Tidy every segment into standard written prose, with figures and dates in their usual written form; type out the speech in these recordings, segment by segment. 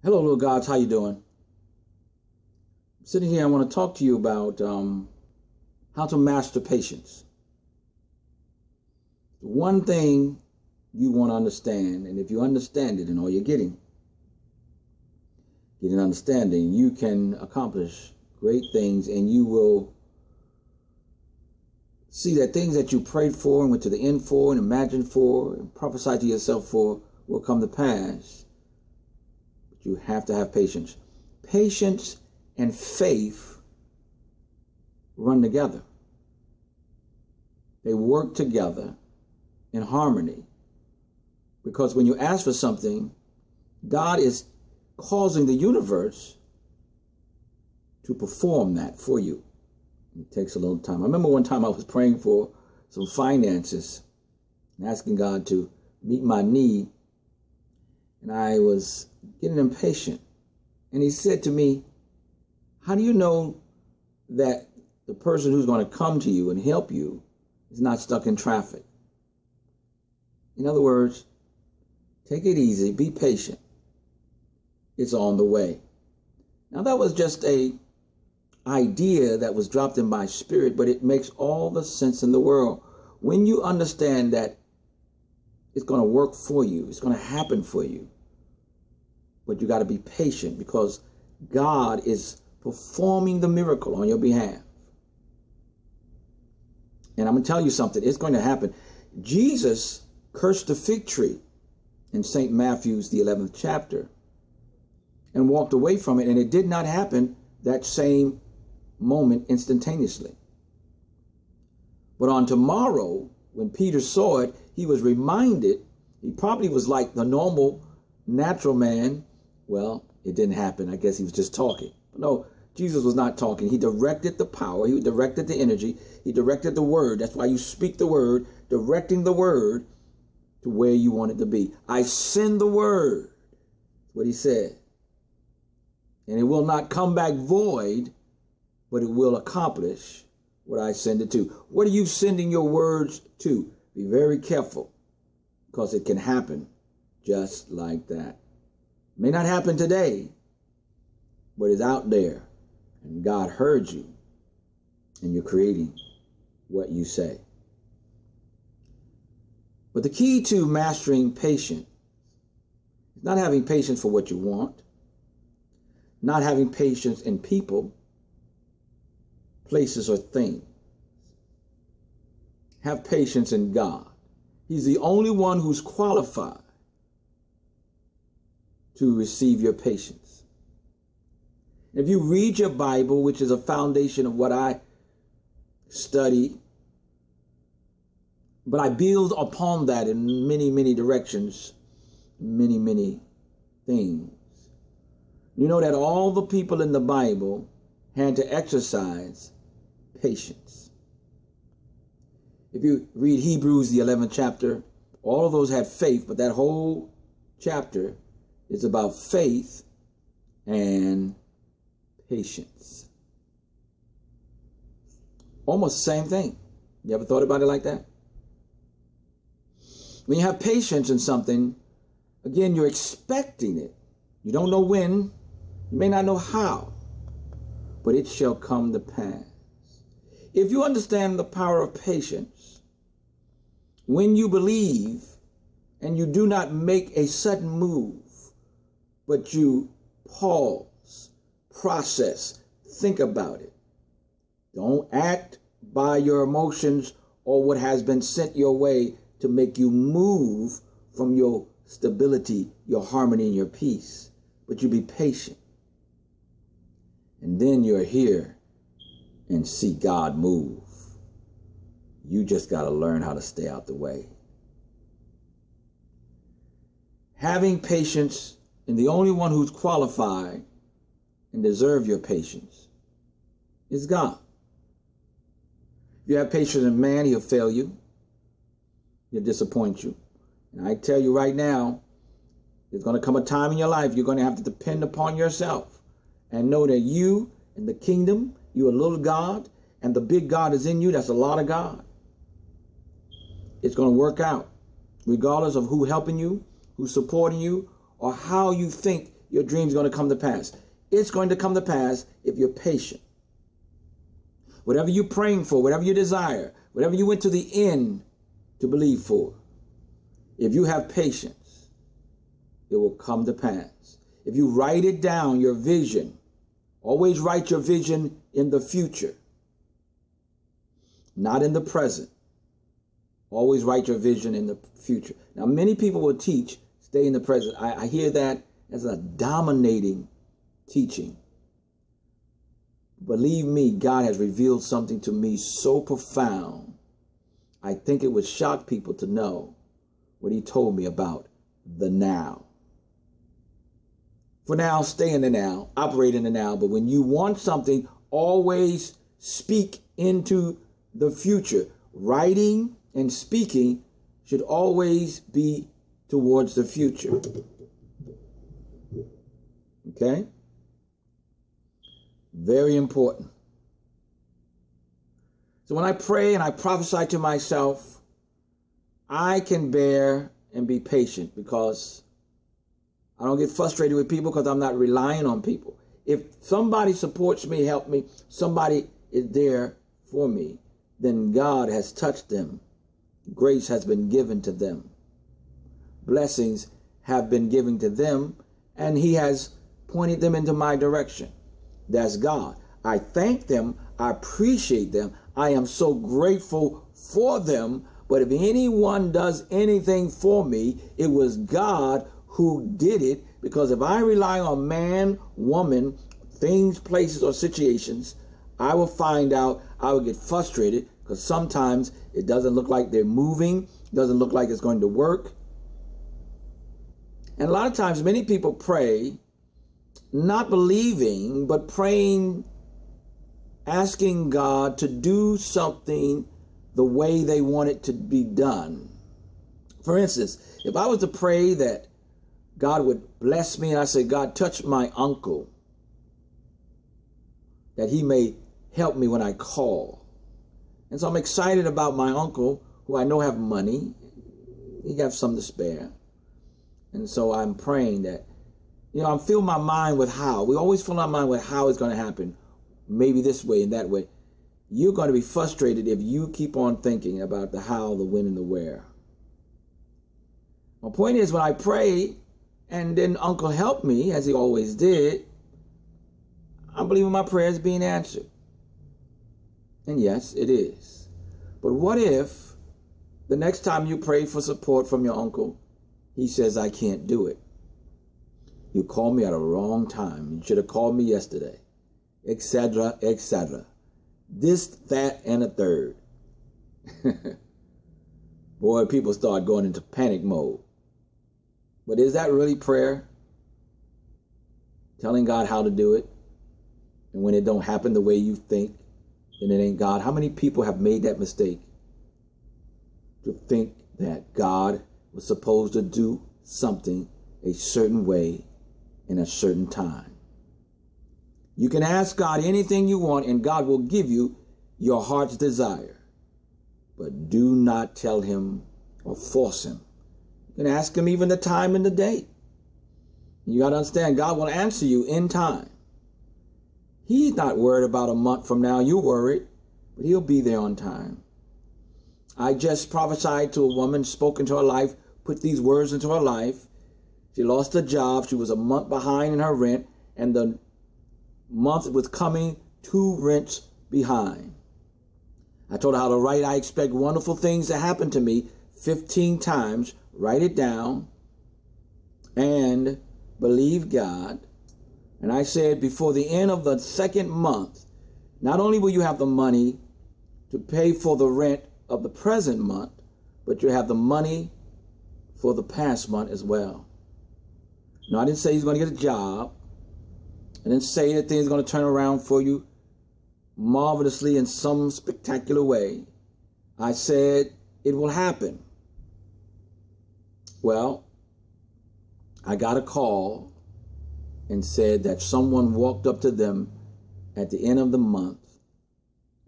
Hello, little gods. How you doing? Sitting here, I want to talk to you about how to master patience. One thing you want to understand, and if you understand it and all you're getting understanding, you can accomplish great things, and you will see that things that you prayed for and went to the end for and imagined for and prophesied to yourself for will come to pass. But you have to have patience. Patience and faith run together. They work together in harmony. Because when you ask for something, God is causing the universe to perform that for you. It takes a little time. I remember one time I was praying for some finances and asking God to meet my need. And I was getting impatient. And he said to me, how do you know that the person who's going to come to you and help you is not stuck in traffic? In other words, take it easy, be patient. It's on the way. Now that was just a idea that was dropped in my spirit, but it makes all the sense in the world. When you understand that it's going to work for you, it's going to happen for you, but you got to be patient because God is performing the miracle on your behalf. And I'm going to tell you something, it's going to happen. Jesus cursed the fig tree in St. Matthew's, the 11th chapter, and walked away from it. And it did not happen that same moment instantaneously. But on tomorrow, when Peter saw it, he was reminded. He probably was like the normal natural man. Well, it didn't happen. I guess he was just talking. But no, Jesus was not talking. He directed the power. He directed the energy. He directed the word. That's why you speak the word, directing the word to where you want it to be. I send the word. That's what he said. And it will not come back void, but it will accomplish what I send it to. What are you sending your words to? Be very careful, because it can happen just like that. May not happen today, but it's out there. And God heard you, and you're creating what you say. But the key to mastering patience is not having patience for what you want, not having patience in people, places, or things. Have patience in God. He's the only one who's qualified to receive your patience. If you read your Bible, which is a foundation of what I study, but I build upon that in many, many directions, many, many things. You know that all the people in the Bible had to exercise patience. If you read Hebrews, the 11th chapter, all of those had faith, but that whole chapter is about faith and patience. Almost the same thing. You ever thought about it like that? When you have patience in something, again, you're expecting it. You don't know when, you may not know how, but it shall come to pass. If you understand the power of patience, when you believe and you do not make a sudden move, but you pause, process, think about it. Don't act by your emotions or what has been sent your way to make you move from your stability, your harmony, and your peace. But you be patient. And then you're here and see God move. You just got to learn how to stay out the way. Having patience in the only one who's qualified and deserve your patience is God. If you have patience in man, he'll fail you. He'll disappoint you. And I tell you right now, there's going to come a time in your life you're going to have to depend upon yourself and know that you and the kingdom, you're a little God, and the big God is in you. That's a lot of God. It's going to work out, regardless of who's helping you, who's supporting you, or how you think your dream's going to come to pass. It's going to come to pass if you're patient. Whatever you're praying for, whatever you desire, whatever you went to the end to believe for, if you have patience, it will come to pass. If you write it down, your vision, always write your vision in the future, not in the present. Always write your vision in the future. Now, many people will teach, stay in the present. I hear that as a dominating teaching. Believe me, God has revealed something to me so profound. I think it would shock people to know what he told me about the now. For now, stay in the now, operate in the now. But when you want something, always speak into the future. Writing and speaking should always be towards the future. Okay? Very important. So when I pray and I prophesy to myself, I can bear and be patient because I don't get frustrated with people because I'm not relying on people. If somebody supports me, help me, somebody is there for me, then God has touched them. Grace has been given to them. Blessings have been given to them, and he has pointed them into my direction. That's God. I thank them. I appreciate them. I am so grateful for them. But if anyone does anything for me, it was God who did it. Because if I rely on man, woman, things, places, or situations, I will find out I will get frustrated because sometimes it doesn't look like they're moving, doesn't look like it's going to work. And a lot of times, many people pray, not believing, but praying, asking God to do something the way they want it to be done. For instance, if I was to pray that God would bless me and I say, God, touch my uncle, that he may help me when I call. And so I'm excited about my uncle, who I know have money. He got some to spare. And so I'm praying that, I'm filling my mind with how. We always fill our mind with how it's going to happen. Maybe this way and that way. You're going to be frustrated if you keep on thinking about the how, the when, and the where. My point is, when I pray and then Uncle helped me, as he always did, I'm believing my prayer is being answered. And yes, it is. But what if the next time you pray for support from your uncle, he says, I can't do it? You called me at a wrong time. You should have called me yesterday, etc., etc. This, that, and a third. Boy, people start going into panic mode. But is that really prayer? Telling God how to do it? And when it don't happen the way you think, then it ain't God. How many people have made that mistake to think that God was supposed to do something a certain way in a certain time? You can ask God anything you want and God will give you your heart's desire. But do not tell him or force him. You can ask him even the time and the date. You got to understand, God will answer you in time. He's not worried about a month from now. You're worried, but he'll be there on time. I just prophesied to a woman, spoke into her life, put these words into her life. She lost her job. She was a month behind in her rent, and the month was coming 2 rents behind. I told her how to write, I expect wonderful things to happen to me 15 times. Write it down and believe God. And I said, before the end of the 2nd month, not only will you have the money to pay for the rent of the present month, but you have the money for the past month as well. Now, I didn't say he's going to get a job. I didn't say that things are going to turn around for you marvelously in some spectacular way. I said it will happen. Well, I got a call and said that someone walked up to them at the end of the month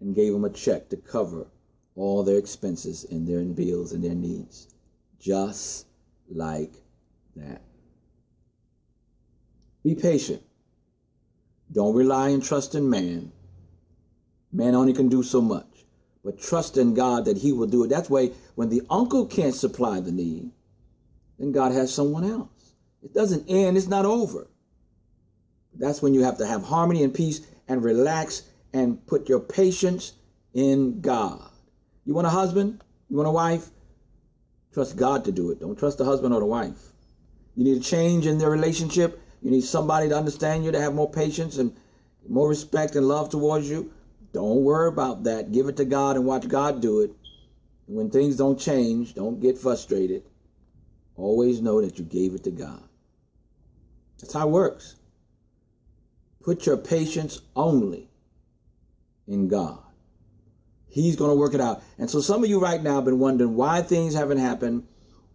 and gave them a check to cover all their expenses and their bills and their needs. Just like that. Be patient. Don't rely and trust in man. Man only can do so much. But trust in God that he will do it. That's why when the uncle can't supply the need, then God has someone else. It doesn't end. It's not over. That's when you have to have harmony and peace and relax and put your patience in God. You want a husband? You want a wife? Trust God to do it. Don't trust the husband or the wife. You need a change in their relationship. You need somebody to understand you, to have more patience and more respect and love towards you. Don't worry about that. Give it to God and watch God do it. And when things don't change, don't get frustrated. Always know that you gave it to God. That's how it works. Put your patience only in God. He's going to work it out. And so some of you right now have been wondering why things haven't happened,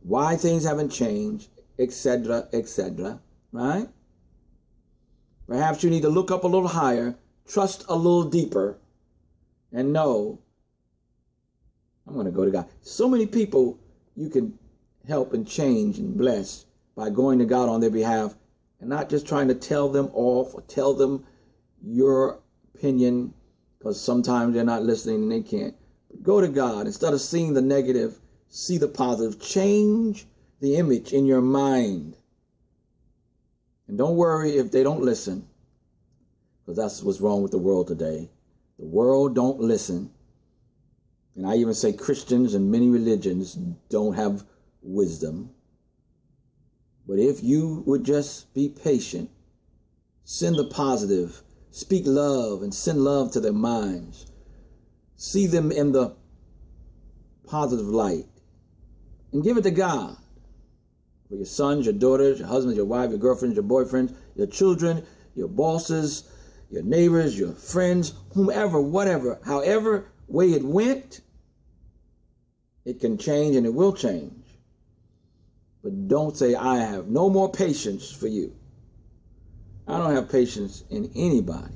why things haven't changed, etc., etc., right? Perhaps you need to look up a little higher, trust a little deeper, and know, I'm going to go to God. So many people you can help and change and bless by going to God on their behalf and not just trying to tell them off or tell them your opinion, because sometimes they're not listening and they can't. But go to God. Instead of seeing the negative, see the positive. Change the image in your mind. And don't worry if they don't listen, because that's what's wrong with the world today. The world don't listen. And I even say Christians and many religions don't have wisdom. But if you would just be patient, send the positive, speak love and send love to their minds, see them in the positive light, and give it to God. For your sons, your daughters, your husbands, your wife, your girlfriends, your boyfriends, your children, your bosses, your neighbors, your friends, whomever, whatever, however way it went, it can change and it will change. But don't say, I have no more patience for you. I don't have patience in anybody.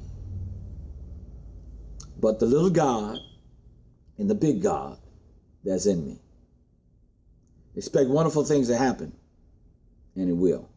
But the little God and the big God that's in me. Expect wonderful things to happen, and it will.